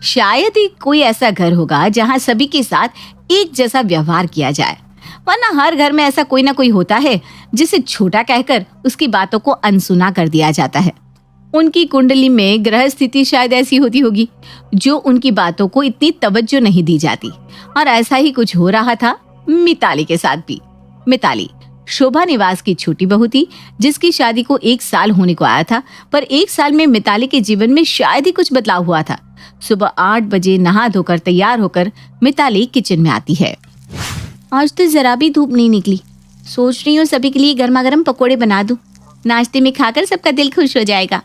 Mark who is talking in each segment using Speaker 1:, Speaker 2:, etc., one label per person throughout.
Speaker 1: शायद ही कोई ऐसा घर होगा जहाँ सभी के साथ एक जैसा व्यवहार किया जाए, वरना हर घर में ऐसा कोई ना कोई होता है जिसे छोटा कहकर उसकी बातों को अनसुना कर दिया जाता है। उनकी कुंडली में ग्रह स्थिति शायद ऐसी होती होगी जो उनकी बातों को इतनी तवज्जो नहीं दी जाती, और ऐसा ही कुछ हो रहा था मिताली के साथ भी। मिताली शोभा निवास की छोटी बहू थी जिसकी शादी को 1 साल होने को आया था, पर 1 साल में मिताली के जीवन में शायद ही कुछ बदलाव हुआ था। सुबह 8 बजे नहा धोकर तैयार होकर मिताली किचन में आती है। आज तो जरा भी धूप नहीं निकली, सोच रही हूँ सभी के लिए गर्मा गर्म पकोड़े बना दूं, नाश्ते में खाकर सबका दिल खुश हो जाएगा।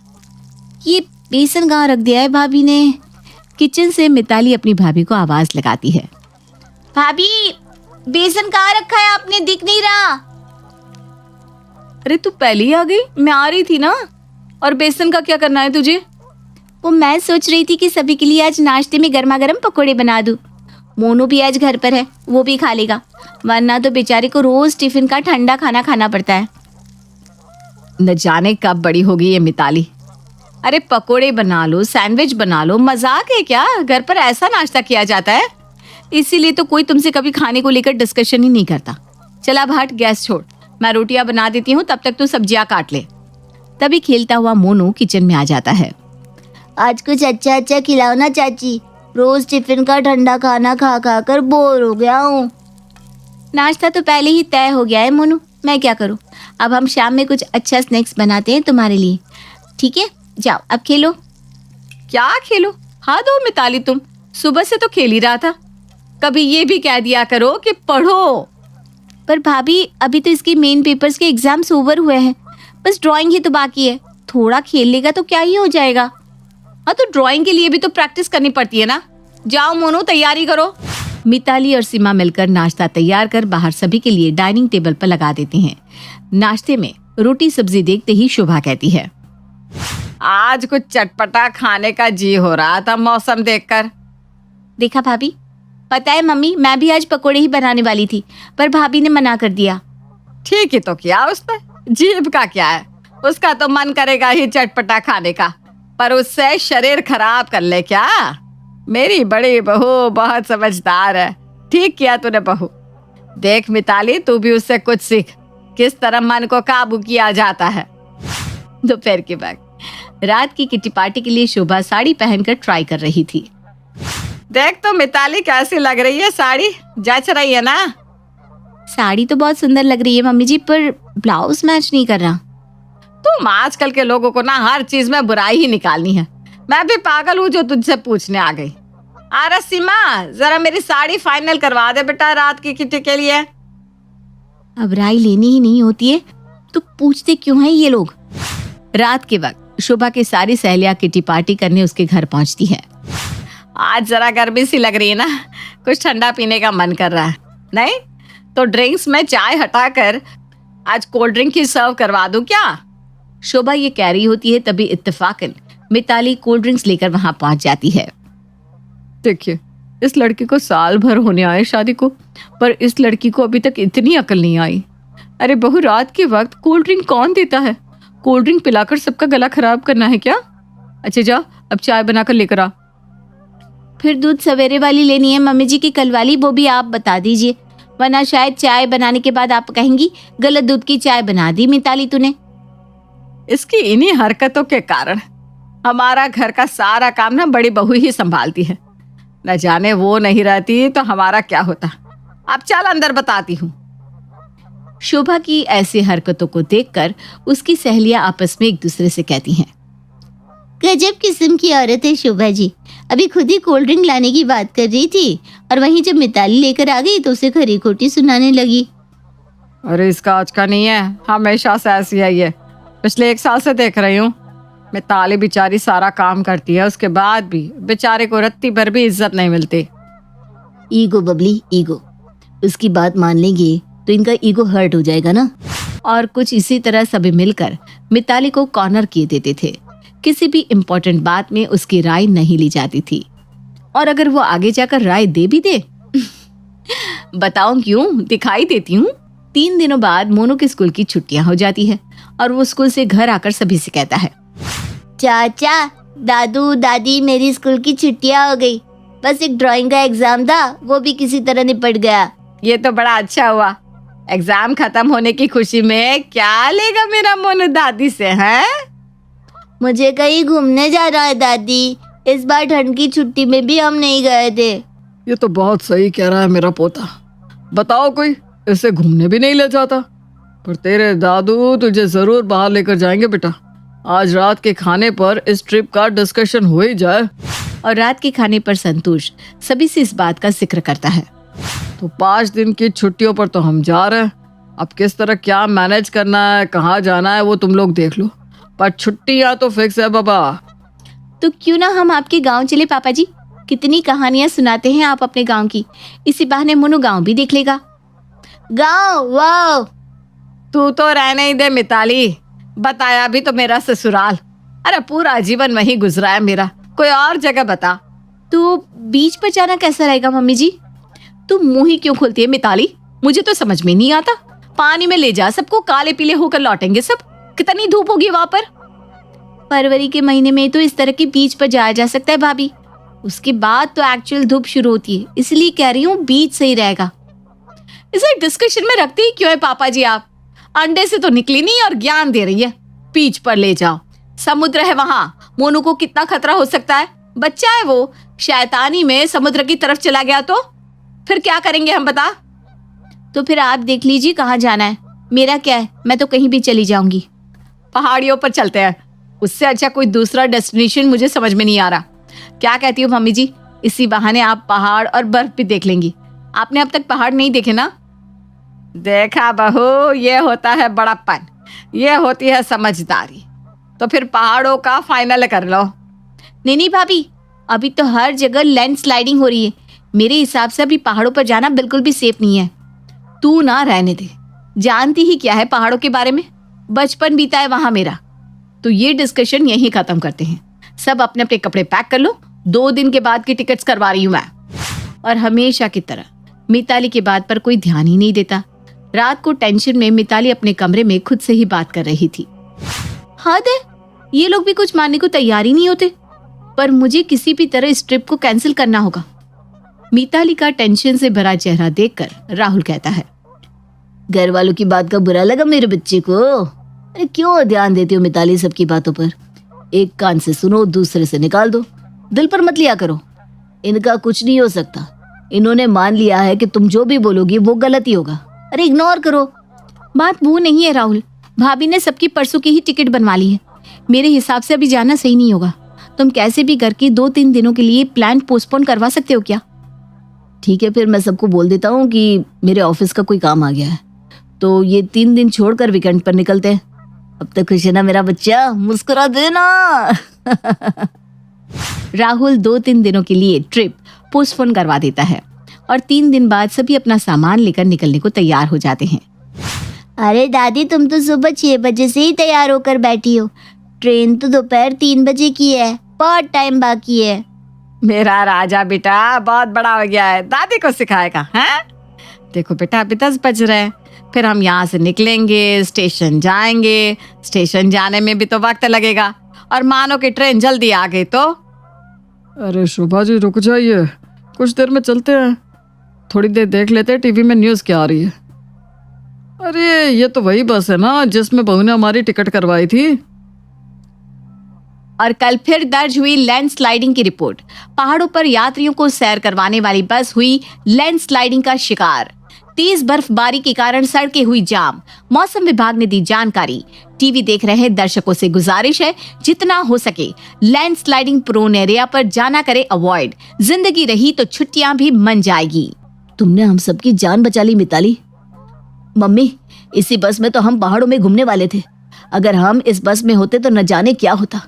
Speaker 1: ये बेसन कहाँ रख दिया है भाभी ने? किचन से मिताली अपनी भाभी को आवाज लगाती है। भाभी, बेसन कहाँ रखा है आपने? दिख नहीं रहा। अरे तू पहले ही आ गई, मैं आ रही थी ना। और बेसन का क्या करना है तुझे? वो मैं सोच रही थी कि सभी के लिए आज नाश्ते में गर्मा गर्म पकोड़े बना दूं। मोनू भी आज घर पर है, वो भी खा लेगा, वरना तो बेचारे को रोज टिफिन का ठंडा खाना खाना पड़ता है। न जाने कब बड़ी होगी ये मिताली। अरे पकोड़े बना लो, सैंडविच बना लो, मजाक है क्या? घर पर ऐसा नाश्ता किया जाता है? इसीलिए तो कोई तुमसे कभी खाने को लेकर डिस्कशन ही नहीं करता। चल अब हट, गैस छोड़, मैं रोटियां बना देती हूँ, तब तक तू सब्जियां काट ले। तभी खेलता हुआ मोनू किचन में आ जाता है।
Speaker 2: आज कुछ अच्छा अच्छा खिलाओ ना चाची, रोज टिफिन का ठंडा खाना खा खा कर बोर हो गया हूँ।
Speaker 1: नाश्ता तो पहले ही तय हो गया है मोनू, मैं क्या करूँ? अब हम शाम में कुछ अच्छा स्नैक्स बनाते हैं तुम्हारे लिए, ठीक है? जाओ अब खेलो। क्या खेलो? हाँ दो मिताली, तुम सुबह से तो खेल ही रहा था, कभी ये भी कह दिया करो कि पढ़ो। पर भाभी अभी तो इसके मेन पेपर्स के एग्जाम्स ओवर हुए हैं, बस ड्राइंग ही तो बाकी है, थोड़ा खेल लेगा तो क्या ही हो जाएगा। हाँ तो ड्राइंग के लिए भी तो प्रैक्टिस करनी पड़ती है ना। जाओ मोनू तैयारी करो। मिताली और सीमा मिलकर नाश्ता तैयार कर बाहर सभी के लिए डाइनिंग टेबल पर लगा देती हैं। नाश्ते में रोटी सब्जी देखते ही शोभा कहती है, आज कुछ चटपटा खाने का जी हो रहा था मौसम देखकर। देखा भाभी, पता है मम्मी, मैं भी आज पकोड़े ही बनाने वाली थी, पर भाभी ने मना कर दिया। ठीक ही तो किया उसने, जीभ का क्या है, उसका तो मन करेगा ही चटपटा खाने का, पर उससे शरीर खराब कर ले क्या? मेरी बड़ी बहू बहुत समझदार है। ठीक किया तूने बहू। देख मिताली, तू भी उससे कुछ सीख, किस तरह मन को काबू किया जाता है। दोपहर के बाद रात की किटी पार्टी के लिए शोभा साड़ी पहनकर ट्राई कर रही थी। देख तो मिताली कैसी लग रही है साड़ी, जच रही है ना? साड़ी तो बहुत सुंदर लग रही है मम्मी जी, पर ब्लाउज मैच नहीं कर रहा। तुम आजकल के लोगों को ना हर चीज में बुराई ही निकालनी है। मैं भी पागल हूँ जो तुझसे पूछने आ गई। अरे सीमा, जरा मेरी साड़ी फाइनल करवा दे बेटा रात की किटी के लिए। अब राय लेनी ही नहीं होती है तो पूछते क्यों हैं ये लोग। रात के वक्त शोभा की सारी सहेलियां किटी पार्टी करने उसके घर पहुंचती है। आज जरा गर्मी सी लग रही है ना, कुछ ठंडा पीने का मन कर रहा है। नहीं तो ड्रिंक्स में चाय हटाकर आज कोल्ड ड्रिंक ही सर्व करवा दूं क्या? शोभा ये कह रही होती है, तभी इत्तेफाकन मिताली कोल्ड ड्रिंक्स लेकर वहां पहुंच जाती है। देखिए, इस लड़की को साल भर होने आए शादी को, पर इस लड़की को अभी तक इतनी अकल नहीं आई। अरे बहू, रात के वक्त कोल्ड ड्रिंक कौन देता है? कोल्ड ड्रिंक पिलाकर सबका गला खराब करना है क्या? अच्छा जा, अब चाय बनाकर लेकर आ। फिर दूध सवेरे वाली लेनी है मम्मी जी की कल वाली, वो भी आप बता दीजिए, वरना शायद चाय बनाने के बाद आप कहेंगी गलत दूध की चाय बना दी मिताली तूने। इसकी इन्हीं हरकतों के कारण हमारा घर का सारा काम ना बड़ी बहू ही संभालती है। न जाने वो नहीं रहती तो हमारा क्या होता। अब चल अंदर बताती हूँ। शोभा की ऐसी हरकतों को देखकर उसकी सहेलियां आपस में एक दूसरे से कहती हैं,
Speaker 2: गजब किस्म की औरत है शोभा जी, अभी खुद ही कोल्ड ड्रिंक लाने की बात कर रही थी और वहीं जब मिताली लेकर आ गई तो उसे खरी खोटी सुनाने लगी।
Speaker 1: अरे इसका आज का नहीं है, हमेशा से ऐसी है ये, पिछले 1 साल से देख रही हूँ। मिताली बेचारी सारा काम करती है, उसके बाद भी बेचारे को रत्ती भर भी इज्जत नहीं मिलती।
Speaker 2: ईगो बबली, ईगो, उसकी बात मान लेंगे तो इनका ईगो हर्ट हो जाएगा ना।
Speaker 1: और कुछ इसी तरह सभी मिलकर मिताली को कॉर्नर किए देते थे। किसी भी इम्पोर्टेंट बात में उसकी राय नहीं ली जाती थी, और अगर वो आगे जाकर राय दे भी दे बताऊं क्यों, दिखाई देती हूँ। 3 दिनों बाद मोनू के स्कूल की छुट्टियां हो जाती है और वो स्कूल से घर आकर सभी से कहता है,
Speaker 2: चाचा दादू दादी मेरी स्कूल की छुट्टियां हो गई, बस एक ड्राइंग का एग्जाम था, वो भी किसी तरह निपट गया।
Speaker 1: ये तो बड़ा अच्छा हुआ। एग्जाम खत्म होने की खुशी में क्या लेगा मेरा मोनू दादी से, हैं?
Speaker 2: मुझे कहीं घूमने जाना है दादी, इस बार ठंड की छुट्टी में भी हम नहीं गए थे।
Speaker 3: ये तो बहुत सही कह रहा है मेरा पोता। बताओ कोई इसे घूमने भी नहीं ले जाता। पर तेरे दादू तुझे जरूर बाहर लेकर जाएंगे बेटा। आज रात के खाने पर इस ट्रिप का डिस्कशन हो ही जाए।
Speaker 1: और रात के खाने पर संतोष सभी से इस बात का जिक्र करता है।
Speaker 3: तो 5 दिन की छुट्टियों पर तो हम जा रहे हैं। अब किस तरह क्या मैनेज करना है, कहाँ जाना है, वो तुम लोग देख लो, पर छुट्टियाँ तो फिक्स है बाबा।
Speaker 1: तो क्यों ना हम आपके गांव चले पापा जी? कितनी कहानियां सुनाते हैं आप अपने गांव की। इसी बहाने मोनू गांव भी देख लेगा।
Speaker 2: गाँव? वाह,
Speaker 1: तू तो रहने ही दे मिताली, बताया भी तो मेरा ससुराल। अरे पूरा जीवन वहीं गुजरा है मेरा, कोई और जगह बता। तू बीच पर जाना कैसा रहेगा मम्मी जी? तू मुंह ही क्यों खोलती है मिताली? मुझे तो समझ में नहीं आता। पानी में ले जा सबको, काले पीले होकर लौटेंगे सब। कितनी धूप होगी वहां पर? फरवरी के महीने में तो इस तरह के बीच पर जाया जा सकता है भाभी। उसके बाद तो एक्चुअल धूप शुरू होती है, इसलिए कह रही हूँ बीच सही रहेगा। इसे डिस्कशन में रखते ही क्यों है पापा जी आप? अंडे से तो निकली नहीं और ज्ञान दे रही है। बीच पर ले जाओ, समुद्र है वहां। मोनू को कितना खतरा हो सकता है, बच्चा है वो। शैतानी में समुद्र की तरफ चला गया तो फिर क्या करेंगे हम, बता?
Speaker 2: तो फिर आप देख लीजिए कहाँ जाना है, मेरा क्या है, मैं तो कहीं भी चली जाऊंगी।
Speaker 1: पहाड़ियों पर चलते हैं, उससे अच्छा कोई दूसरा डेस्टिनेशन मुझे समझ में नहीं आ रहा। क्या कहती हो मम्मी जी? इसी बहाने आप पहाड़ और बर्फ भी देख लेंगी। आपने अब तक पहाड़ नहीं देखे ना? देखा बहू, ये होता है बड़प्पन, ये होती है समझदारी। तो फिर पहाड़ों का फाइनल कर लो।
Speaker 2: नहीं भाभी, अभी तो हर जगह लैंडस्लाइडिंग हो रही है। मेरे हिसाब से अभी पहाड़ों पर जाना बिल्कुल भी सेफ नहीं है।
Speaker 1: तू ना रहने दे, जानती ही क्या है पहाड़ों के बारे में। बचपन बीता है वहां मेरा। तो ये डिस्कशन यहीं खत्म करते हैं। सब अपने अपने कपड़े पैक कर लो, 2 दिन के बाद की टिकट्स करवा रही हूं मैं। और हमेशा की तरह मिताली की बात पर कोई ध्यान ही नहीं देता। रात को टेंशन में मिताली अपने कमरे में खुद से ही बात कर रही थी। हद है, ये लोग भी कुछ मानने को तैयार ही नहीं होते। पर मुझे किसी भी तरह इस ट्रिप को कैंसिल करना होगा। मिताली का टेंशन से भरा चेहरा देखकर राहुल कहता है,
Speaker 2: घर वालों की बात का बुरा लगा मेरे बच्चे को? अरे क्यों ध्यान देती हो मिताली सबकी बातों पर? एक कान से सुनो, दूसरे से निकाल दो, दिल पर मत लिया करो। इनका कुछ नहीं हो सकता। इन्होंने मान लिया है कि तुम जो भी बोलोगी वो गलत ही होगा। अरे इग्नोर करो।
Speaker 1: बात वो नहीं है राहुल, भाभी ने सबकी परसों की ही टिकट बनवा ली है। मेरे हिसाब से अभी जाना सही नहीं होगा। तुम कैसे भी करके 2-3 दिनों के लिए प्लान पोस्टपोन करवा सकते हो क्या?
Speaker 2: ठीक है, फिर मैं सबको बोल देता हूँ कि मेरे ऑफिस का कोई काम आ गया है, तो ये 3 दिन छोड़कर वीकेंड पर निकलते हैं। अब तक खुश है ना मेरा बच्चा? मुस्कुरा देना।
Speaker 1: राहुल 2-3 दिनों के लिए ट्रिप पोस्टपोन करवा देता है और 3 दिन बाद सभी अपना सामान लेकर निकलने को तैयार हो जाते हैं।
Speaker 2: अरे दादी, तुम तो सुबह 6 बजे से ही तैयार होकर बैठी हो। ट्रेन तो दोपहर 3 बजे की है, बहुत टाइम बाकी है।
Speaker 1: मेरा राजा बेटा बहुत बड़ा हो गया है, दादी को सिखाएगा। हैं? देखो बेटा, अभी 10 बज रहे हैं। फिर हम यहाँ से निकलेंगे, स्टेशन जाएंगे। स्टेशन जाने में भी तो वक्त लगेगा। और मानो कि ट्रेन जल्दी आ गई तो?
Speaker 3: अरे शोभा जी रुक जाइए, कुछ देर में चलते हैं। थोड़ी देर देख लेते हैं टीवी में न्यूज़ क्या आ रही है। अरे ये तो वही बस है ना जिसमें बहू ने हमारी टिकट करवाई थी।
Speaker 1: और कल फिर दर्ज हुई लैंडस्लाइडिंग की रिपोर्ट। पहाड़ों पर यात्रियों को सैर करवाने वाली बस हुई लैंडस्लाइडिंग का शिकार। तेज बर्फबारी के कारण सड़कें हुई जाम। मौसम विभाग ने दी जानकारी। टीवी देख रहे दर्शकों से गुजारिश है, जितना हो सके लैंडस्लाइडिंग प्रोन एरिया पर जाना करे अवॉइड। जिंदगी रही तो छुट्टियां भी मन जाएगी।
Speaker 2: तुमने हम सबकी जान बचा ली मिताली। मम्मी, इसी बस में तो हम पहाड़ों में घूमने वाले थे। अगर हम इस बस में होते तो न जाने क्या होता।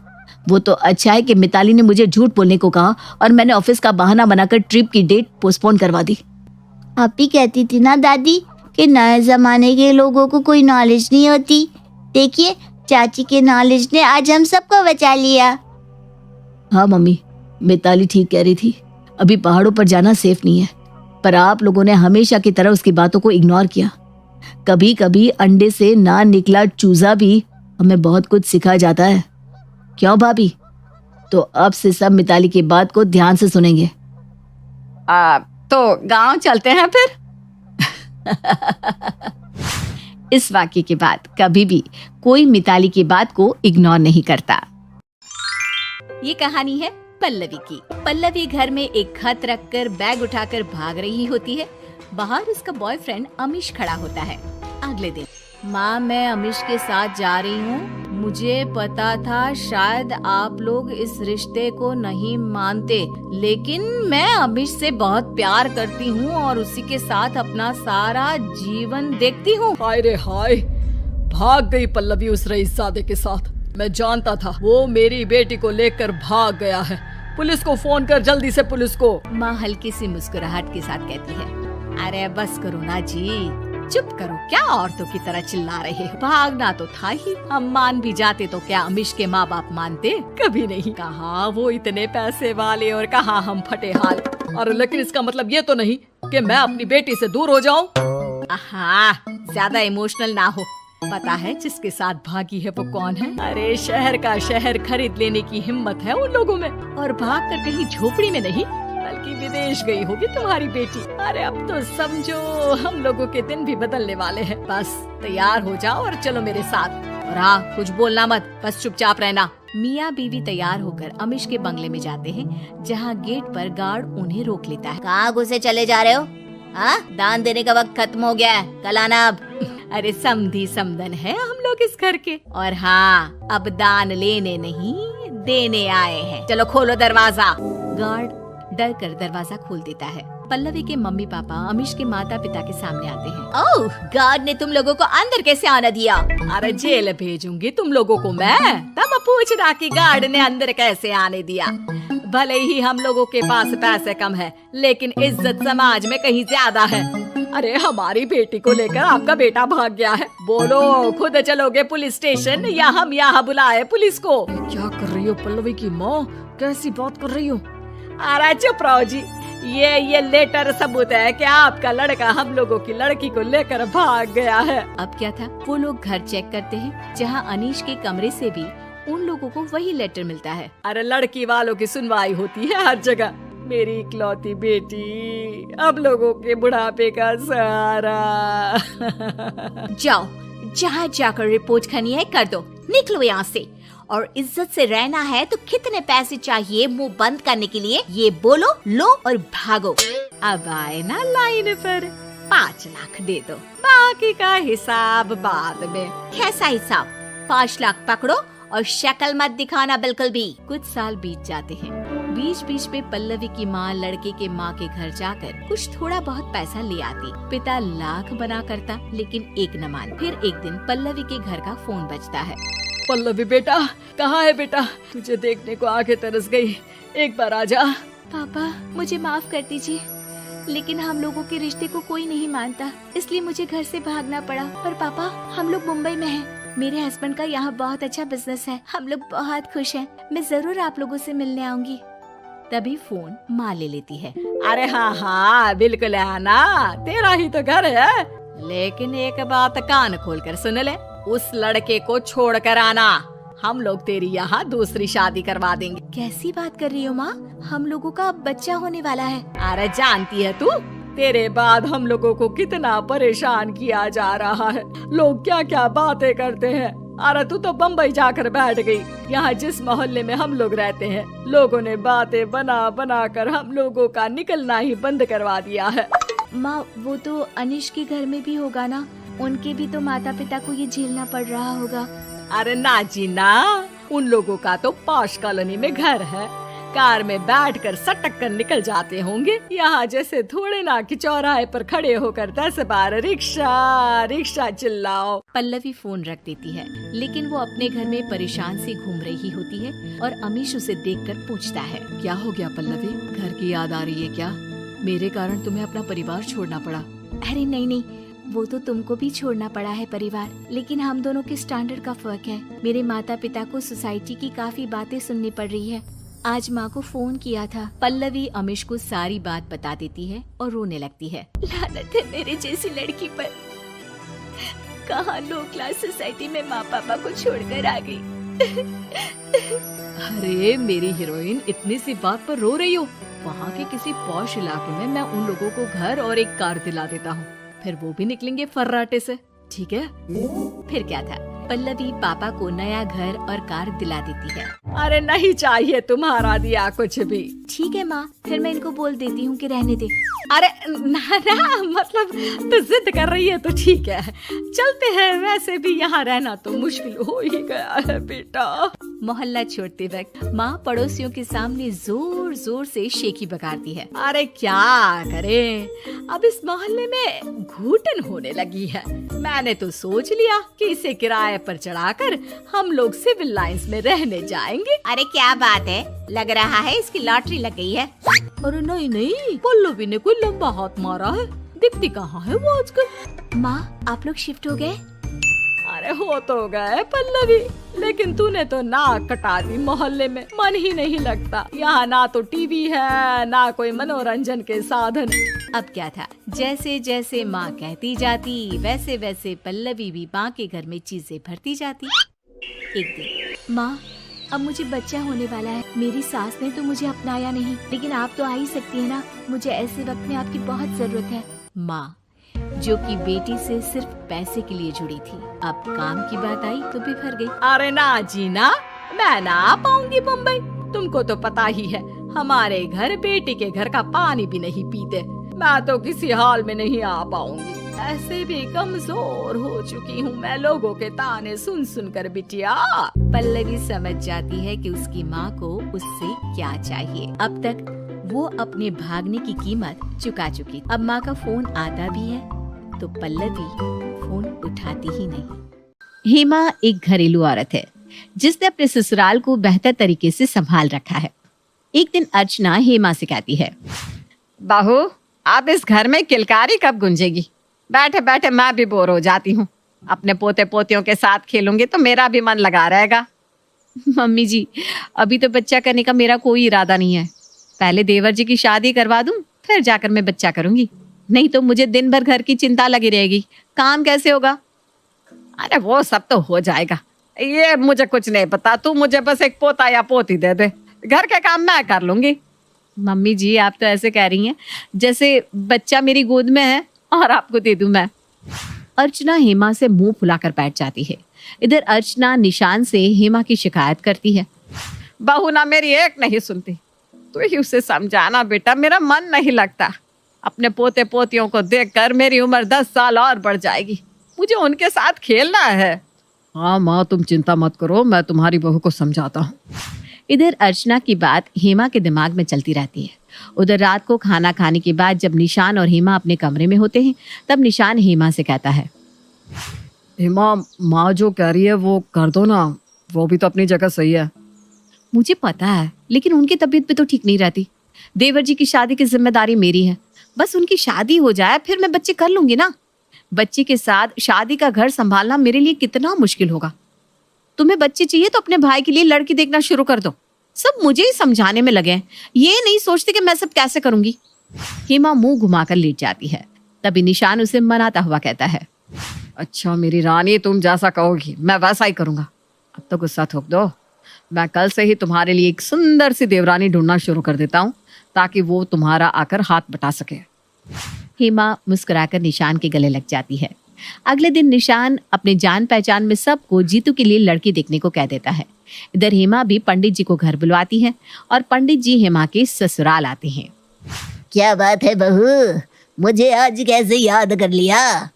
Speaker 2: वो तो अच्छा है कि मिताली ने मुझे झूठ बोलने को कहा और मैंने ऑफिस का बहाना बनाकर ट्रिप की डेट पोस्टपोन करवा दी। आप ही कहती थी ना दादी कि नए जमाने के लोगों को कोई नॉलेज नहीं होती। देखिए, चाची के नॉलेज ने आज हम सबको बचा लिया। हाँ मम्मी, मिताली ठीक कह रही थी। अभी पहाड़ों पर जाना सेफ नहीं है, पर आप लोगों ने हमेशा की तरह उसकी बातों को इग्नोर किया। कभी कभी अंडे से ना निकला चूजा भी हमें बहुत कुछ सिखा जाता है। क्यों भाभी? तो अब से सब मिताली की बात को ध्यान से सुनेंगे।
Speaker 1: तो गांव चलते हैं फिर। इस वाक्य के बाद कभी भी कोई मिताली की बात को इग्नोर नहीं करता। ये कहानी है पल्लवी की। पल्लवी घर में एक खत रखकर बैग उठाकर भाग रही होती है। बाहर उसका बॉयफ्रेंड अमीश खड़ा होता है। अगले दिन, माँ मैं अमीश के साथ जा रही हूँ। मुझे पता था शायद आप लोग इस रिश्ते को नहीं मानते, लेकिन मैं अमीश से बहुत प्यार करती हूँ और उसी के साथ अपना सारा जीवन देखती हूँ।
Speaker 3: हाय रे हाय, भाग गई पल्लवी उस रईसजादे के साथ। मैं जानता था वो मेरी बेटी को लेकर भाग गया है। पुलिस को फोन कर, जल्दी से पुलिस को।
Speaker 1: माँ हल्की सी मुस्कुराहट के साथ कहती है, अरे बस करो ना जी, चुप करो, क्या औरतों की तरह चिल्ला रहे हो। भागना तो था ही, हम मान भी जाते तो क्या अमीश के माँ बाप मानते? कभी नहीं। कहाँ वो इतने पैसे वाले और कहाँ हम फटे हाल।
Speaker 3: अरे लेकिन इसका मतलब ये तो नहीं कि मैं अपनी बेटी से दूर हो जाऊं।
Speaker 1: ज्यादा इमोशनल ना हो। पता है जिसके साथ भागी है वो कौन है? अरे शहर का शहर खरीद लेने की हिम्मत है उन लोगों में, और भाग कर कहीं झोपड़ी में नहीं बल्कि विदेश गई होगी तुम्हारी बेटी। अरे अब तो समझो हम लोगों के दिन भी बदलने वाले हैं। बस तैयार हो जाओ और चलो मेरे साथ। और हाँ, कुछ बोलना मत, बस चुपचाप रहना। मियाँ बीवी तैयार होकर अमीश के बंगले में जाते हैं, जहाँ गेट पर गार्ड उन्हें रोक लेता है। कहाँ घुसे चले जा रहे हो? दान देने का वक्त खत्म हो गया है, कल आना अब। अरे समधी समदन है हम लोग इस घर के, और हाँ अब दान लेने नहीं देने आए हैं। चलो खोलो दरवाजा। गार्ड डर कर दरवाजा खोल देता है। पल्लवी के मम्मी पापा अमीश के माता पिता के सामने आते हैं। ओह, गार्ड ने तुम लोगों को अंदर कैसे आना दिया? अरे जेल भेजूंगी तुम लोगों को मैं। तब पूछना कि गार्ड ने अंदर कैसे आने दिया। भले ही हम लोगों के पास पैसे कम है, लेकिन इज्जत समाज में कहीं ज्यादा है।
Speaker 3: अरे हमारी बेटी को लेकर आपका बेटा भाग गया है। बोलो, खुद चलोगे पुलिस स्टेशन या हम यहाँ बुलाए पुलिस को? क्या कर रही हो पल्लवी की माँ, कैसी बात कर रही हो?
Speaker 1: अरे चुप रहो जी, ये लेटर सबूत है कि आपका लड़का हम लोगों की लड़की को लेकर भाग गया है। अब क्या था, वो लोग घर चेक करते हैं, जहाँ अनीश के कमरे से भी उन लोगों को वही लेटर मिलता है।
Speaker 3: अरे लड़की वालों की सुनवाई होती है हर जगह। मेरी इकलौती बेटी, अब लोगों के बुढ़ापे का सहारा।
Speaker 1: जाओ, जहाँ जाकर रिपोर्ट करनी है कर दो, निकलो यहाँ से। और इज्जत से रहना है तो कितने पैसे चाहिए मुंह बंद करने के लिए, ये बोलो, लो और भागो। अब आए ना लाइन पर, 5 लाख दे दो, बाकी का हिसाब बाद में। कैसा हिसाब? 5 लाख पकड़ो और शक्ल मत दिखाना बिल्कुल भी। कुछ साल बीत जाते हैं। बीच बीच में पल्लवी की माँ लड़के के माँ के घर जाकर कुछ थोड़ा बहुत पैसा ले आती। पिता लाख बना करता, लेकिन एक न मान। फिर एक दिन पल्लवी के घर का फोन बजता है।
Speaker 3: पल्लवी बेटा, कहाँ है बेटा? तुझे देखने को आंखें तरस गई, एक बार आजा।
Speaker 1: पापा मुझे माफ कर दीजिए, लेकिन हम लोगों के रिश्ते को कोई नहीं मानता, इसलिए मुझे घर से भागना पड़ा। पर पापा, हम लोग मुंबई में हैं। मेरे हस्बैंड का यहाँ बहुत अच्छा बिजनेस है, हम लोग बहुत खुश हैं। मैं जरूर आप लोगों से मिलने आऊंगी। तभी फोन माँ ले लेती है।
Speaker 3: अरे हाँ बिल्कुल आना, तेरा ही तो घर है।
Speaker 1: लेकिन एक बात कान खोल कर सुन ले, उस लड़के को छोड़ कर आना, हम लोग तेरी यहाँ दूसरी शादी करवा देंगे। कैसी बात कर रही हो माँ? हम लोगों का अब बच्चा होने वाला है।
Speaker 3: अरे जानती है तू, तेरे बाद हम लोगों को कितना परेशान किया जा रहा है, लोग क्या क्या बातें करते हैं। अरे तू तो बम्बई जाकर बैठ गई। यहाँ जिस मोहल्ले में हम लोग रहते हैं, लोगों ने बातें बना बना कर हम लोगों का निकलना ही बंद करवा दिया है।
Speaker 1: माँ, वो तो अनीश के घर में भी होगा ना, उनके भी तो माता पिता को ये झेलना पड़ रहा होगा।
Speaker 3: अरे ना जी ना, उन लोगों का तो पॉश कॉलोनी में घर है, कार में बैठकर सटक कर निकल जाते होंगे। यहाँ जैसे थोड़े ना कि चौराहे पर खड़े होकर 10 बार रिक्शा रिक्शा चिल्लाओ।
Speaker 1: पल्लवी फोन रख देती है, लेकिन वो अपने घर में परेशान सी घूम रही होती है और अमीश उसे देखकर पूछता है,
Speaker 3: क्या हो गया पल्लवी, घर की याद आ रही है क्या? मेरे कारण तुम्हें अपना परिवार छोड़ना पड़ा?
Speaker 1: अरे नहीं नहीं, वो तो तुमको भी छोड़ना पड़ा है परिवार, लेकिन हम दोनों के स्टैंडर्ड का फर्क है। मेरे माता पिता को सोसाइटी की काफी बातें सुननी पड़ रही है। आज माँ को फोन किया था। पल्लवी अमीश को सारी बात बता देती है और रोने लगती है। लानत है मेरे जैसी लड़की पर, कहाँ लो क्लास सोसाइटी में माँ पापा को छोड़कर आ गई।
Speaker 2: अरे मेरी हीरोइन, इतनी सी बात पर रो रही हो? वहाँ के किसी पॉश इलाके में मैं उन लोगों को घर और एक कार दिला देता हूँ, फिर वो भी निकलेंगे फर्राटे से, ठीक है?
Speaker 1: फिर क्या था, पल्लवी पापा को नया घर और कार दिला देती है।
Speaker 2: अरे नहीं चाहिए तुम्हारा दिया कुछ भी।
Speaker 1: ठीक है माँ, फिर मैं इनको बोल देती हूँ कि रहने दे।
Speaker 2: अरे ना मतलब तो जिद कर रही है तो ठीक है, चलते हैं। वैसे भी यहाँ रहना तो मुश्किल हो ही गया है बेटा।
Speaker 1: मोहल्ला छोड़ते वक्त माँ पड़ोसियों के सामने जोर जोर से शेखी बगाड़ती है।
Speaker 2: अरे क्या करें, अब इस मोहल्ले में घुटन होने लगी है। मैंने तो सोच लिया कि इसे किराए पर चढ़ाकर हम लोग सिविल लाइंस में रहने जाएंगे।
Speaker 1: अरे क्या बात है, लग रहा है इसकी लॉटरी लग गई है।
Speaker 2: अरे नहीं, पल्लवी ने कोई लंबा हाथ मारा है। दिखती कहाँ है वो आजकल?
Speaker 1: माँ आप लोग शिफ्ट हो गए?
Speaker 2: अरे हो तो गए पल्लवी, लेकिन तूने तो नाक कटा दी। मोहल्ले में मन ही नहीं लगता। यहाँ ना तो टीवी है, ना कोई मनोरंजन के साधन।
Speaker 1: अब क्या था, जैसे जैसे माँ कहती जाती वैसे वैसे पल्लवी भी माँ के घर में चीजें भरती जाती। एक दिन, माँ अब मुझे बच्चा होने वाला है। मेरी सास ने तो मुझे अपनाया नहीं, लेकिन आप तो आ ही सकती है ना। मुझे ऐसे वक्त में आपकी बहुत जरूरत है। माँ जो कि बेटी से सिर्फ पैसे के लिए जुड़ी थी, अब काम की बात आई तो बिफर गई।
Speaker 2: अरे ना जीना, मैं ना आ पाऊंगी मुंबई। तुमको तो पता ही है, हमारे घर बेटी के घर का पानी भी नहीं पीते। मैं तो किसी हाल में नहीं आ पाऊंगी। ऐसे भी कमजोर हो चुकी हूँ मैं लोगों के ताने सुन सुन कर बिटिया।
Speaker 1: पल्लवी समझ जाती है कि उसकी माँ को उससे क्या चाहिए। अब तक वो अपने भागने की कीमत चुका चुकी। अब माँ का फोन आता भी है तो पल्लवी फोन उठाती ही नहीं। हेमा एक घरेलू औरत है जिसने अपने ससुराल को बेहतर तरीके से संभाल रखा है। एक दिन अर्चना हेमा से कहती है,
Speaker 3: बहू अब इस घर में किलकारी कब गुंजेगी? बैठे बैठे मैं भी बोर हो जाती हूँ। अपने पोते पोतियों के साथ खेलूंगी तो मेरा भी मन लगा रहेगा।
Speaker 1: मम्मी जी अभी तो बच्चा करने का मेरा कोई इरादा नहीं है। पहले देवर जी की शादी करवा दूं, फिर जाकर मैं बच्चा करूंगी। नहीं तो मुझे दिन भर घर की चिंता लगी रहेगी। काम कैसे होगा?
Speaker 3: अरे वो सब तो हो जाएगा, ये मुझे कुछ नहीं पता। तू मुझे बस एक पोता या पोती दे दे, घर के काम मैं कर लूंगी।
Speaker 1: मम्मी जी आप तो ऐसे कह रही हैं जैसे बच्चा मेरी गोद में है और आपको दे दूं मैं। अर्चना हेमा से मुंह फुलाकर बैठ जाती है। इधर अर्चना निशान से हेमा की शिकायत करती है।
Speaker 3: बहू ना मेरी एक नहीं सुनती, तू ही उसे समझाना बेटा, मेरा मन नहीं लगता। अपने पोते पोतियों को देखकर मेरी उम्र 10 साल और बढ़ जाएगी। मुझे उनके साथ खेलना है। हाँ माँ तुम चिंता मत करो, मैं तुम्हारी बहू को समझाता हूँ।
Speaker 1: इधर अर्चना की बात हेमा के दिमाग में चलती रहती है। उधर रात को खाना खाने के बाद जब निशान और हेमा अपने कमरे में होते हैं तब निशान हेमा से कहता है,
Speaker 3: हेमा माँ जो कह रही है वो कर दो ना, वो भी तो अपनी जगह सही है।
Speaker 1: मुझे पता है लेकिन उनकी तबीयत भी तो ठीक नहीं रहती। देवर जी की शादी की जिम्मेदारी मेरी है। बस उनकी शादी हो जाए फिर मैं बच्चे कर लूंगी ना। बच्चे के साथ शादी का घर संभालना मेरे लिए कितना मुश्किल होगा। तुम्हें बच्चे चाहिए तो अपने भाई के लिए लड़की देखना शुरू कर दो। सब मुझे ही समझाने में लगे हैं, ये नहीं सोचते कि मैं सब कैसे करूंगी। हेमा मुंह घुमाकर लेट जाती है। तभी निशान उसे मनाता हुआ कहता है,
Speaker 3: अच्छा मेरी रानी तुम जैसा कहोगी मैं वैसा ही करूंगा। अब तो गुस्सा थोप दो, मैं कल से ही तुम्हारे लिए एक सुंदर सी देवरानी ढूंढना शुरू कर देता हूँ ताकि वो तुम्हारा आकर हाथ बटा सके।
Speaker 1: हेमा मुस्कुराकर निशान के गले लग जाती है। अगले दिन निशान अपने जान पहचान में सबको जीतू के लिए लड़की देखने को कह देता है। इधर हेमा भी पंडित जी को घर बुलवाती है और पंडित जी हेमा के ससुराल आते हैं।
Speaker 4: क्या बात है बहू, मुझे आज कैसे याद कर लिया?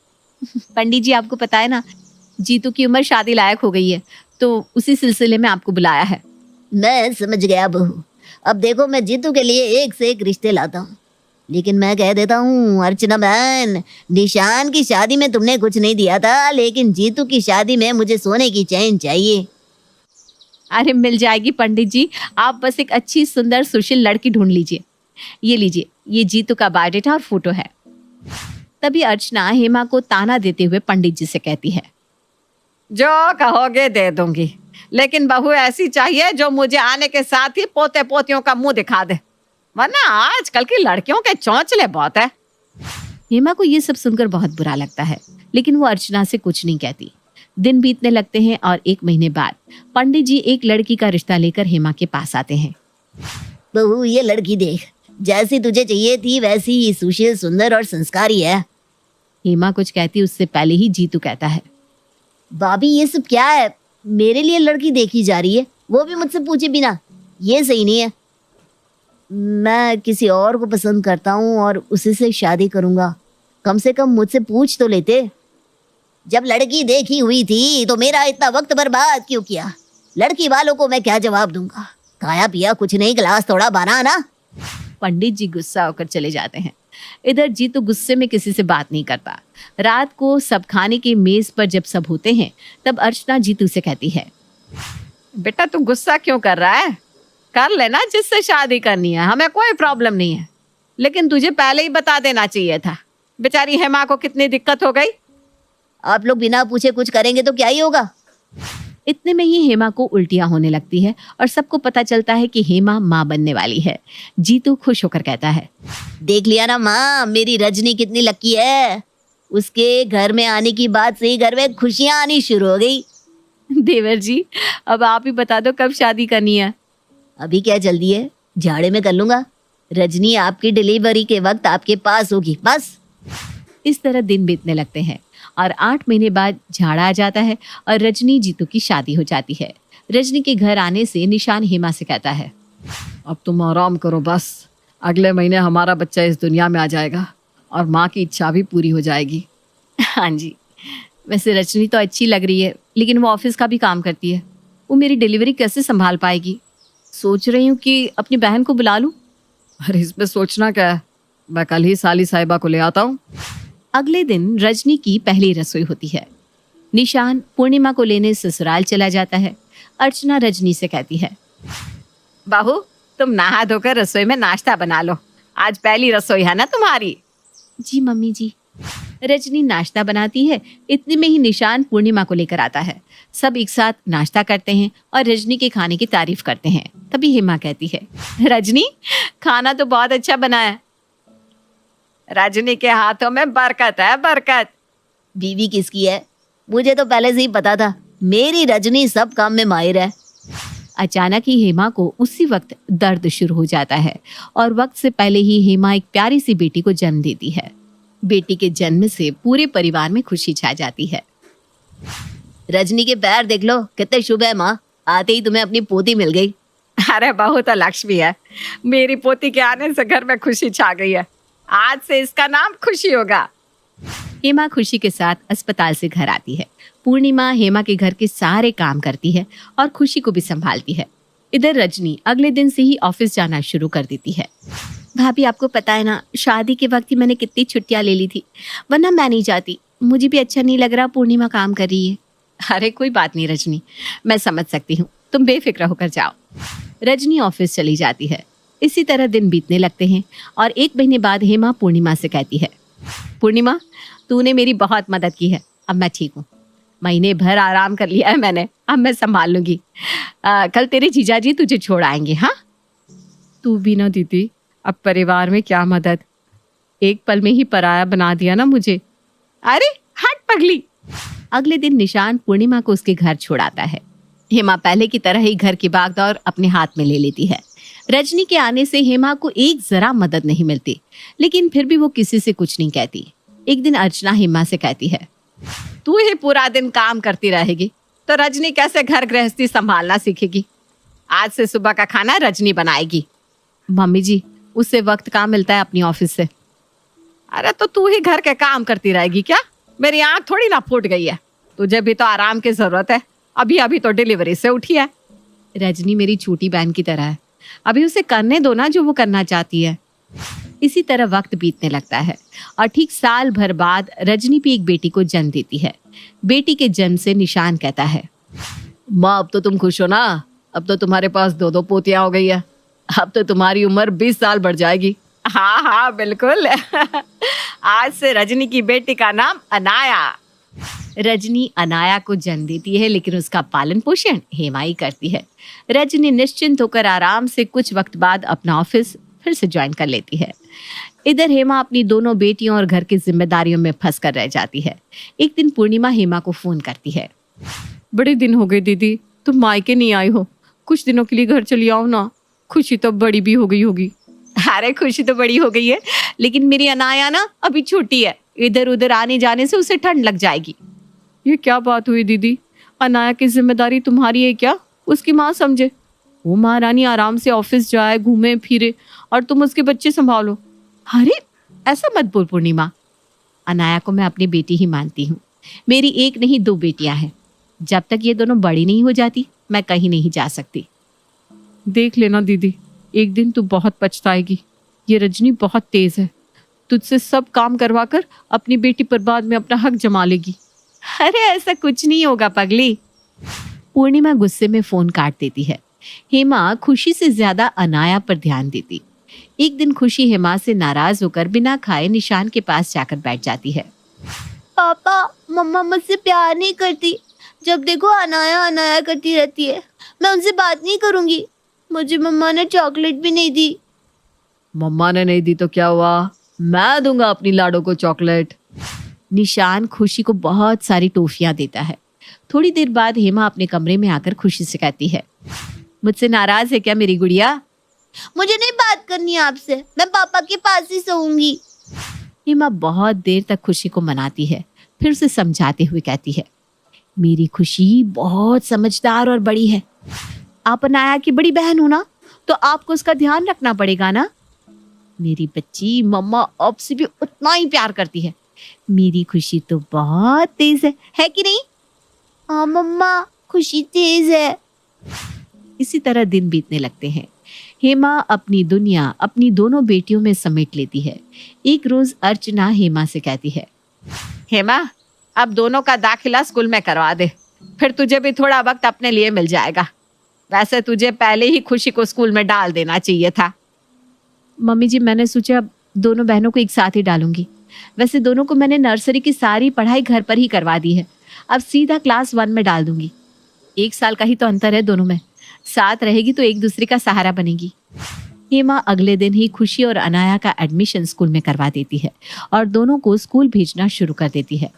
Speaker 1: पंडित जी आपको पता है ना, जीतू की उम्र शादी लायक हो गई है तो उसी सिलसिले में आपको बुलाया है।
Speaker 4: मैं समझ गया बहू। अब देखो मैं जीतू के लिए एक से एक रिश्ते लाता हूँ, लेकिन मैं कह देता हूँ अर्चना बहन, निशान की शादी में तुमने कुछ नहीं दिया था, लेकिन जीतू की शादी में मुझे सोने की चैन चाहिए।
Speaker 1: अरे मिल जाएगी पंडित जी, आप बस एक अच्छी सुंदर सुशील लड़की ढूंढ लीजिए। ये लीजिए, ये जीतू का बायोडेटा और फोटो है। तभी अर्चना हेमा को ताना देते हुए पंडित जी से कहती है,
Speaker 3: जो कहोगे दे दूंगी, लेकिन बहू ऐसी चाहिए जो मुझे आने के साथ ही पोते पोतियों का मुंह दिखा दे, वरना आजकल की लड़कियों के चौंचले बहुत है।
Speaker 1: हेमा को ये सब सुनकर बहुत बुरा लगता है, लेकिन वो अर्चना से कुछ नहीं कहती।
Speaker 5: दिन बीतने लगते हैं और 1 महीने बाद पंडित जी एक लड़की का रिश्ता लेकर हेमा के पास आते हैं।
Speaker 4: बहू ये लड़की देख, जैसी तुझे चाहिए थी वैसी ही सुशील, सुंदर और संस्कारी है।
Speaker 5: हेमा कुछ कहती उससे पहले ही जीतू कहता है,
Speaker 4: भाभी ये सब क्या है? मेरे लिए लड़की देखी जा रही है, वो भी मुझसे पूछे बिना। ये सही नहीं है। मैं किसी और को पसंद करता हूँ और उसी से शादी करूंगा। कम से कम मुझसे पूछ तो लेते। जब लड़की देखी हुई थी तो मेरा इतना वक्त बर्बाद क्यों किया? लड़की वालों को मैं क्या जवाब दूंगा? खाया पिया कुछ नहीं, गिलास थोड़ा बना ना।
Speaker 5: पंडित जी गुस्सा होकर चले जाते हैं। इधर जीतू गुस्से में किसी से बात नहीं करता। रात को सब खाने की मेज पर जब सब होते हैं तब अर्चना जीतू से कहती है,
Speaker 2: बेटा तू गुस्सा क्यों कर रहा है? कर लेना जिससे शादी करनी है, हमें कोई प्रॉब्लम नहीं है। लेकिन तुझे पहले ही बता देना चाहिए था। बेचारी हेमा को कितनी दिक्कत हो गई।
Speaker 4: आप लोग बिना पूछे कुछ करेंगे तो क्या ही होगा?
Speaker 5: इतने में ही हेमा को उल्टियां होने लगती है और सबको पता चलता है कि हेमा माँ बनने वाली है। जीतू खुश होकर कहता है,
Speaker 4: देख लिया ना माँ, मेरी रजनी कितनी लकी है। उसके घर में आने की बात से ही घर में खुशियां आनी शुरू हो गई।
Speaker 5: देवर जी अब आप ही बता दो कब शादी करनी है?
Speaker 4: अभी क्या जल्दी है, झाड़े में कर लूंगा। रजनी आपकी डिलीवरी के वक्त आपके पास होगी बस।
Speaker 5: इस तरह दिन बीतने लगते हैं और 8 महीने बाद झाड़ा आ जाता है और रजनी जीतू की शादी हो जाती है। रजनी के घर आने से निशान हेमा से कहता है,
Speaker 3: अब तुम आराम करो बस। अगले महीने हमारा बच्चा इस दुनिया में आ जाएगा और माँ की इच्छा भी पूरी हो जाएगी।
Speaker 5: हाँ जी, वैसे रजनी तो अच्छी लग रही है लेकिन वो ऑफिस का भी काम करती है। वो मेरी डिलीवरी कैसे संभाल पाएगी? सोच रही हूँ कि अपनी बहन को बुला लूँ।
Speaker 3: अरे इसमें सोचना क्या है, मैं कल ही साली साहिबा को ले आता हूँ।
Speaker 5: अगले दिन रजनी की पहली रसोई होती है। निशान पूर्णिमा को लेने ससुराल चला जाता है। अर्चना रजनी से कहती है,
Speaker 2: बहू तुम नहा धोकर रसोई में नाश्ता बना लो, आज पहली रसोई है ना तुम्हारी।
Speaker 5: जी मम्मी जी। रजनी नाश्ता बनाती है। इतने में ही निशान पूर्णिमा को लेकर आता है। सब एक साथ नाश्ता करते हैं और रजनी के खाने की तारीफ करते हैं। तभी हेमा कहती है,
Speaker 2: रजनी खाना तो बहुत अच्छा बना है। रजनी के हाथों में बरकत है, बरकत।
Speaker 4: बीवी किसकी है? मुझे तो पहले से ही पता था। मेरी रजनी सब काम में माहिर है।
Speaker 5: अचानक ही हेमा को उसी वक्त दर्द शुरू हो जाता है और वक्त से पहले ही हेमा एक प्यारी सी बेटी को जन्म देती है। बेटी के जन्म से पूरे परिवार में खुशी छा जाती है।
Speaker 4: रजनी के पैर देख लो, कितने शुभ है माँ। आते ही तुम्हें अपनी पोती मिल गई।
Speaker 2: अरे बहू तो लक्ष्मी है। मेरी पोती के आने से घर में खुशी छा गई है। आज से इसका नाम खुशी होगा।
Speaker 5: हेमा खुशी के साथ अस्पताल से घर आती है। पूर्णिमा हेमा के घर के सारे काम करती है और खुशी को भी संभालती है। इधर रजनी अगले दिन से ही ऑफिस जाना शुरू कर देती है।
Speaker 1: भाभी आपको पता है ना, शादी के वक्त ही मैंने कितनी छुट्टियां ले ली थी, वरना मैं नहीं जाती। मुझे भी अच्छा नहीं लग रहा पूर्णिमा काम कर रही है।
Speaker 5: अरे कोई बात नहीं रजनी, मैं समझ सकती हूँ, तुम बेफिक्र होकर जाओ। रजनी ऑफिस चली जाती है। इसी तरह दिन बीतने लगते हैं और 1 महीने बाद हेमा पूर्णिमा से कहती है, पूर्णिमा तूने मेरी बहुत मदद की है, अब मैं ठीक हूँ। महीने भर आराम कर लिया है मैंने, अब मैं संभाल लूंगी। कल तेरे जीजाजी तुझे छोड़ आएंगे। हाँ
Speaker 3: तू भी ना दीदी, अब परिवार में क्या मदद, एक पल में ही पराया बना दिया ना मुझे।
Speaker 2: अरे हट पगली।
Speaker 5: अगले दिन निशान पूर्णिमा को उसके घर छोड़ाता है। हेमा पहले की तरह ही घर की भागदौड़ अपने हाथ में ले लेती है। रजनी के आने से हेमा को एक जरा मदद नहीं मिलती, लेकिन फिर भी वो किसी से कुछ नहीं कहती। एक दिन अर्चना हेमा से कहती है,
Speaker 2: तू ही पूरा दिन काम करती रहेगी तो रजनी कैसे घर गृहस्थी संभालना सीखेगी? आज से सुबह का खाना रजनी बनाएगी।
Speaker 5: मम्मी जी उससे वक्त कहाँ मिलता है अपनी ऑफिस से।
Speaker 2: अरे तो तू ही घर के काम करती रहेगी क्या? मेरी आंख थोड़ी ना फूट गई है। तुझे भी तो आराम की जरूरत है। अभी अभी तो डिलीवरी से उठी है।
Speaker 5: रजनी मेरी छोटी बहन की तरह है, अभी उसे करने दो ना जो वो करना चाहती है। इसी तरह वक्त बीतने लगता है और ठीक साल भर बाद रजनी भी एक बेटी को जन्म देती है। बेटी के जन्म से निशान कहता है,
Speaker 3: माँ अब तो तुम खुश हो ना, अब तो तुम्हारे पास 2 पोतियां हो गई है। अब तो तुम्हारी उम्र 20 साल बढ़ जाएगी।
Speaker 2: हाँ हाँ बिल्कुल। आज से रजनी की बेटी का नाम अनाया।
Speaker 5: रजनी अनाया को जन्म देती है, लेकिन उसका पालन पोषण हेमा ही करती है। रजनी निश्चिंत होकर आराम से कुछ वक्त बाद अपना ऑफिस फिर से ज्वाइन कर लेती है। इधर हेमा अपनी दोनों बेटियों और घर की जिम्मेदारियों में फंस कर रह जाती है। एक दिन पूर्णिमा हेमा को फोन करती है। बड़े दिन हो गए दीदी, तुम मायके नहीं आई हो। कुछ दिनों के लिए घर चली आओ ना। खुशी तो बड़ी भी हो गई होगी। अरे खुशी तो बड़ी हो गई है, लेकिन मेरी अनाया ना अभी छोटी है। इधर उधर आने जाने से उसे ठंड लग जाएगी। ये क्या बात हुई दीदी? अनाया की जिम्मेदारी तुम्हारी है क्या? उसकी माँ समझे। वो महारानी आराम से ऑफिस जाए, घूमे फिरे, और तुम उसके बच्चे संभालो। अरे ऐसा मत बोल पूर्णिमा। अनाया को मैं अपनी बेटी ही मानती हूँ। मेरी एक नहीं 2 बेटियां हैं। जब तक ये दोनों बड़ी नहीं हो जाती मैं कहीं नहीं जा सकती। देख लेना दीदी, एक दिन तू बहुत पछताएगी। ये रजनी बहुत तेज है, तुझसे सब काम करवा कर अपनी बेटी पर बाद में अपना हक जमा लेगी। अरे ऐसा कुछ नहीं होगा पगली। पूर्णिमा गुस्से में फोन काट देती है। हेमा खुशी से ज्यादा अनाया पर ध्यान देती। एक दिन खुशी हेमा से नाराज होकर बिना खाए निशान के पास जाकर बैठ जाती है।
Speaker 1: पापा, मम्मा मुझसे प्यार नहीं करती। जब देखो अनाया अनाया करती रहती है। मैं उनसे बात नहीं करूंगी। मुझे मम्मा ने चॉकलेट भी नहीं दी।
Speaker 3: मम्मा ने नहीं दी तो क्या हुआ, मैं दूंगा अपनी लाडो को चॉकलेट।
Speaker 5: निशान खुशी को बहुत सारी टॉफियां देता है। थोड़ी देर बाद हेमा अपने कमरे में आकर खुशी से कहती है, मुझसे नाराज है क्या मेरी गुड़िया?
Speaker 1: मुझे नहीं बात करनी आपसे। मैं पापा के पास ही सोऊंगी।
Speaker 5: हेमा बहुत देर तक खुशी को मनाती है, फिर उसे समझाते हुए कहती है, मेरी खुशी बहुत समझदार और बड़ी है। आप अनाया की बड़ी बहन हो ना, तो आपको उसका ध्यान रखना पड़ेगा ना। मेरी बच्ची मम्मा आपसे भी उतना ही प्यार करती है। मेरी खुशी तो बहुत तेज है कि नहीं?
Speaker 1: हाँ मम्मा, खुशी तेज है।
Speaker 5: इसी तरह दिन बीतने लगते हैं। हेमा अपनी दुनिया अपनी दोनों बेटियों में समेट लेती है। एक रोज अर्चना हेमा से कहती है, हेमा अब दोनों का दाखिला स्कूल में करवा दे, फिर तुझे भी थोड़ा वक्त अपने लिए मिल जाएगा। वैसे तुझे पहले ही खुशी को स्कूल में डाल देना चाहिए था। मम्मी जी, मैंने सोचा दोनों बहनों को एक साथ ही डालूंगी। वैसे दोनों को मैंने नर्सरी की सारी पढ़ाई घर पर ही करवा दी है। अब सीधा क्लास 1 में डाल दूंगी। 1 साल का ही तो अंतर है दोनों में। साथ रहेगी तो एक दूसरे का सहारा बनेगी। हेमा अगले दिन ही खुशी और अनाया का एडमिशन स्कूल में करवा देती है और दोनों को स्कूल भेजना शुरू कर देती है।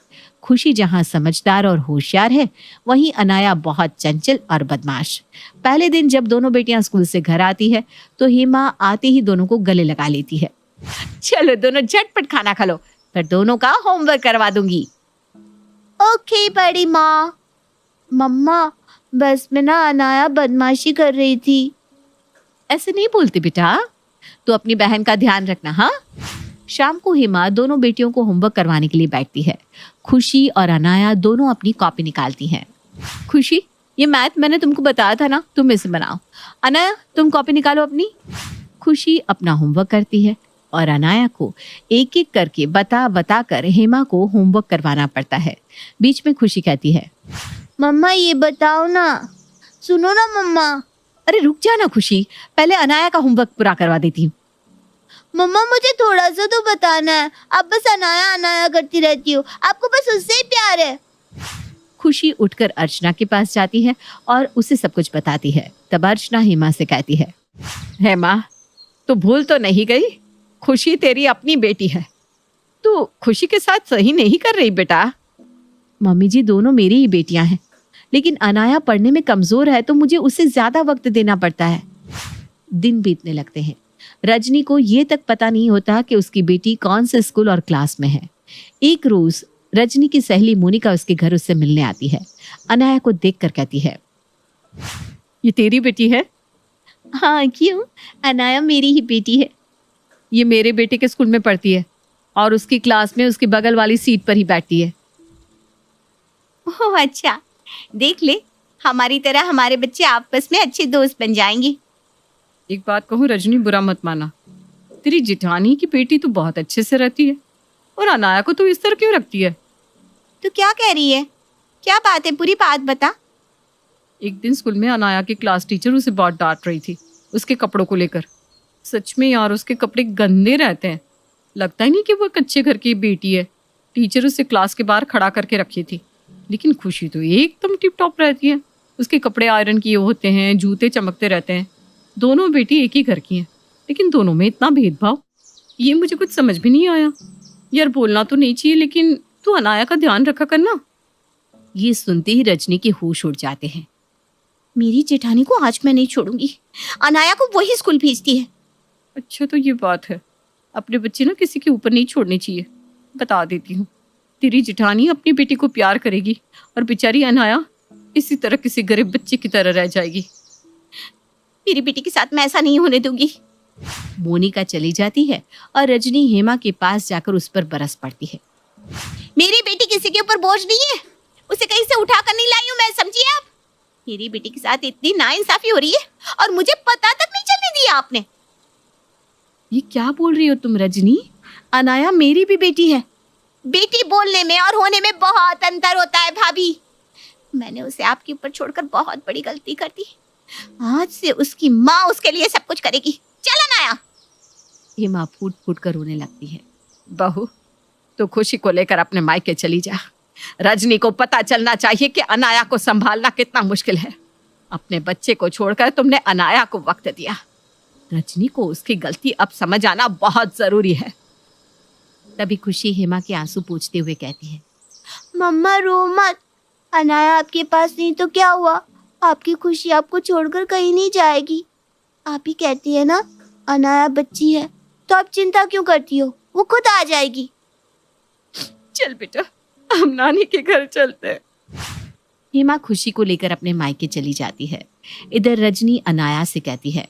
Speaker 5: खुशी जहां समझदार और होशियार है, वहीं अनाया बहुत चंचल और बदमाश। पहले दिन जब दोनों बेटियां स्कूल से घर आती है तो हेमा आते ही दोनों को गले लगा लेती है। चलो दोनों झटपट खाना खा लो, फिर दोनों का होमवर्क करवा दूंगी।
Speaker 1: ओके बड़ी माँ। मम्मा, बस में ना अनाया बदमाशी कर रही थी।
Speaker 5: ऐसे नहीं बोलती बेटा, तो अपनी बहन का ध्यान रखना। हाँ। शाम को हेमा दोनों बेटियों को होमवर्क करवाने के लिए बैठती है। खुशी और अनाया दोनों अपनी कॉपी निकालती हैं। खुशी, ये मैथ मैंने तुमको बताया था ना, तुम इसे बनाओ। अनाया, तुम कॉपी निकालो अपनी। खुशी अपना होमवर्क करती है और अनाया को एक एक करके बता बता कर हेमा को होमवर्क करवाना पड़ता है। बीच में खुशी कहती है,
Speaker 1: मम्मा ये बताओ ना। सुनो ना मम्मा।
Speaker 5: अरे रुक जा ना खुशी, पहले अनाया का होमवर्क पूरा करवा देती हूँ।
Speaker 1: मम्मा मुझे थोड़ा सा तो बताना है। आप बस अनाया अनाया करती रहती हो। आपको बस उससे ही प्यार है।
Speaker 5: खुशी उठकर अर्चना के पास जाती है और उसे सब कुछ बताती है। तब अर्चना हेमा से कहती है, हेमा तू भूल तो नहीं गई? खुशी तेरी अपनी बेटी है। तू खुशी के साथ सही नहीं कर रही बेटा। मम्मी जी, दोनों मेरी ही बेटियां हैं, लेकिन अनाया पढ़ने में कमजोर है तो मुझे उसे ज्यादा वक्त देना पड़ता है। दिन बीतने लगते हैं। रजनी को ये तक पता नहीं होता कि उसकी बेटी कौन से स्कूल और क्लास में है। एक रोज रजनी की सहेली मोनिका उसके घर उससे मिलने आती है। अनाया को देखकर कहती है, ये तेरी बेटी है?
Speaker 1: हाँ, क्यों? अनाया मेरी ही बेटी है।
Speaker 5: ये मेरे बेटे के स्कूल में पढ़ती है और उसकी क्लास में उसकी बगल वाली सीट पर ही बैठती है।
Speaker 1: ओह अच्छा, देख ले, हमारी तरह हमारे बच्चे आपस में अच्छे दोस्त बन जाएंगे।
Speaker 5: एक बात कहूँ रजनी, बुरा मत माना, तेरी जिठानी की बेटी तो बहुत अच्छे से रहती है और अनाया को तो इस तरह क्यों रखती है?
Speaker 1: तो क्या कह रही है? क्या बात है? पूरी बात बता।
Speaker 5: एक दिन स्कूल में अनाया की क्लास टीचर उसे बहुत डांट रही थी उसके कपड़ों को लेकर। सच में यार, उसके कपड़े गंदे रहते हैं। लगता ही नहीं कि वो एक अच्छे घर की बेटी है। टीचर उसे क्लास के बाहर खड़ा करके रखी थी, लेकिन खुशी तो एकदम टिप टॉप रहती है। उसके कपड़े आयरन किए होते हैं, जूते चमकते रहते हैं। दोनों बेटी एक ही घर की हैं, लेकिन दोनों में इतना भेदभाव, ये मुझे कुछ समझ भी नहीं आया। यार बोलना तो नहीं चाहिए, लेकिन तू अनाया का ध्यान रखा करना। ये सुनते ही रजनी के होश उड़ जाते हैं।
Speaker 1: मेरी जेठानी को आज मैं नहीं छोड़ूंगी। अनाया को वही स्कूल भेजती है।
Speaker 5: अच्छा तो ये बात है, अपने बच्चे ना किसी के ऊपर नहीं छोड़ने चाहिए। बता देती हूँ, तेरी जेठानी अपनी बेटी को प्यार करेगी और बेचारी अनाया इसी तरह किसी गरीब बच्चे की तरह रह जाएगी।
Speaker 1: मेरी बेटी के साथ मैं ऐसा नहीं होने दूंगी।
Speaker 5: मोनिका चली जाती है और रजनी हेमा के पास जाकर उस पर बरस पड़ती है।
Speaker 1: मेरी बेटी किसी के ऊपर बोझ नहीं है, उसे कहीं से उठा कर नहीं लाई हूं मैं, समझिए आप। मेरी बेटी के साथ इतनी नाइंसाफी हो रही है और मुझे पता तक नहीं चलने दिया आपने।
Speaker 5: ये क्या बोल रही हो तुम रजनी? अनाया मेरी भी बेटी है।
Speaker 1: बेटी बोलने में और होने में बहुत अंतर होता है भाभी। मैंने उसे आपके ऊपर छोड़कर बहुत बड़ी गलती कर दी। आज से उसकी माँ उसके लिए सब कुछ करेगी। चल अनाया।
Speaker 5: हेमा फूट फूट कर रोने लगती है। बहू, तो खुशी को लेकर अपने मायके चली जा। रजनी को पता चलना चाहिए कि अनाया को संभालना कितना मुश्किल है। अपने बच्चे को छोड़कर तुमने अनाया को वक्त दिया। रजनी को उसकी गलती अब समझ आना बहुत जरूरी है। तभी खुशी हेमा के आंसू पोंछते हुए कहती है,
Speaker 1: मम्मा रो मत। अनाया आपके पास नहीं तो क्या हुआ, आपकी खुशी आपको छोड़कर कहीं नहीं जाएगी। आप ही कहती है ना अनाया बच्ची है, तो आप चिंता क्यों करती हो, वो खुद आ जाएगी।
Speaker 5: चल बेटा, हम नानी के घर चलते हैं। हेमा खुशी को लेकर अपने मायके चली जाती है। इधर रजनी अनाया से कहती है,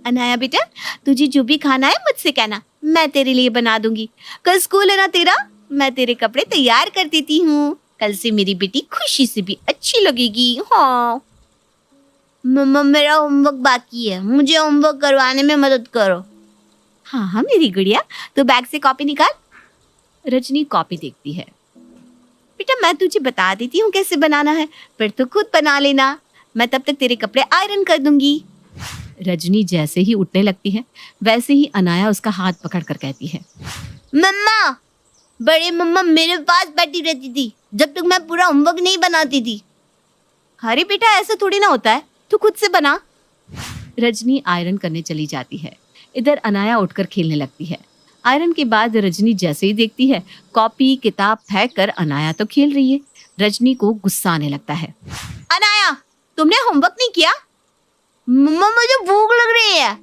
Speaker 1: अनाया बेटा, तुझे जो भी खाना है मुझसे कहना, मैं तेरे लिए बना दूंगी। कल स्कूल है ना तेरा, मैं तेरे कपड़े तैयार कर देती हूँ। कल से मेरी बेटी खुशी से भी अच्छी लगेगी। हाँ मम्मा, मेरा होमवर्क बाकी है, मुझे होमवर्क करवाने में मदद करो। हाँ हाँ मेरी गुड़िया, तू बैग से कॉपी निकाल।
Speaker 5: रजनी कॉपी देखती है।
Speaker 1: बेटा मैं तुझे बता देती हूँ कैसे बनाना है, फिर तू खुद बना लेना। मैं तब तक तेरे कपड़े आयरन कर दूंगी।
Speaker 5: रजनी जैसे ही उठने लगती है वैसे ही अनाया उसका हाथ पकड़कर कहती है,
Speaker 1: मम्मा, बड़े मम्मा मेरे पास बैठी रहती थी जब तक मैं पूरा होमवर्क नहीं बनाती थी। अरे बेटा ऐसा थोड़ी ना होता है, तू खुद से बना।
Speaker 5: रजनी आयरन करने चली जाती है। इधर अनाया उठकर खेलने लगती है। आयरन के बाद रजनी जैसे ही देखती है कॉपी किताब फेंक कर अनाया तो खेल रही है। रजनी को गुस्सा आने लगता है।
Speaker 1: अनाया, तुमने होमवर्क नहीं किया? मम्मा मुझे भूख लग रही है।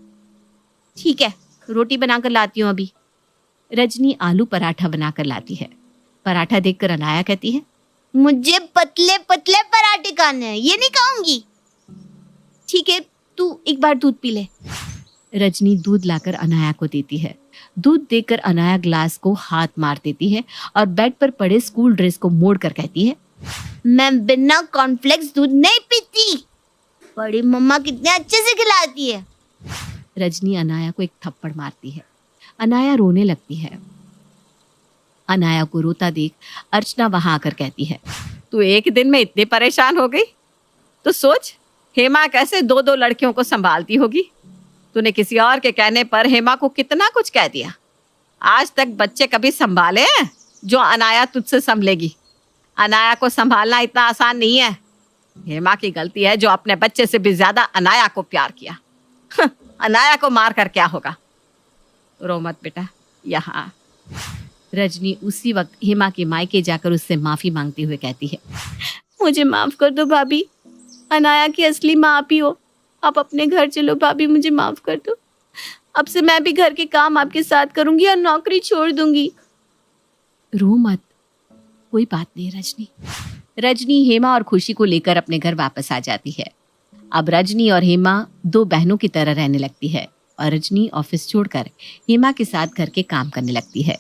Speaker 1: ठीक है, रोटी बनाकर लाती हूँ अभी।
Speaker 5: रजनी आलू पराठा बनाकर लाती है। पराठा देखकर अनाया कहती है,
Speaker 1: मुझे पतले पतले पराठे खाने हैं, ये नहीं खाऊंगी। ठीक है, तू एक बार दूध पी ले।
Speaker 5: रजनी दूध लाकर अनाया को देती है। दूध देकर अनाया ग्लास को हाथ मार देती है और बेड पर पड़े स्कूल ड्रेस को मोड़कर कहती है,
Speaker 1: मैं बिना कॉर्नफ्लेक्स दूध नहीं पीती। बड़ी मम्मा कितने अच्छे से खिलाती है।
Speaker 5: रजनी अनाया को एक थप्पड़ मारती है। अनाया रोने लगती है। अनाया को रोता देख अर्चना वहां आकर कहती है, तू एक दिन में इतनी परेशान हो गई? तो सोच, हेमा कैसे दो दो लड़कियों को संभालती होगी। तूने किसी और के कहने पर हेमा को कितना कुछ कह दिया। आज तक बच्चे कभी संभाले हैं जो अनाया तुझसे संभलेगी? अनाया को संभालना इतना आसान नहीं है। हेमा की गलती है जो अपने बच्चे से भी ज्यादा अनाया को प्यार किया। अनाया को मार कर क्या होगा? रो मत बेटा, यहाँ। रजनी उसी वक्त हेमा के मायके जाकर उससे माफी मांगते हुए कहती है,
Speaker 1: मुझे माफ कर दो भाभी, अनाया की असली माँ आप ही हो। आप अपने घर चलो भाभी, मुझे माफ कर दो। अब से मैं भी घर के काम आपके साथ करूंगी और नौकरी छोड़ दूंगी।
Speaker 5: रो मत, कोई बात नहीं रजनी। रजनी हेमा और खुशी को लेकर अपने घर वापस आ जाती है। अब रजनी और हेमा दो बहनों की तरह रहने लगती है और रजनी ऑफिस छोड़कर हेमा के साथ घर के काम करने लगती है।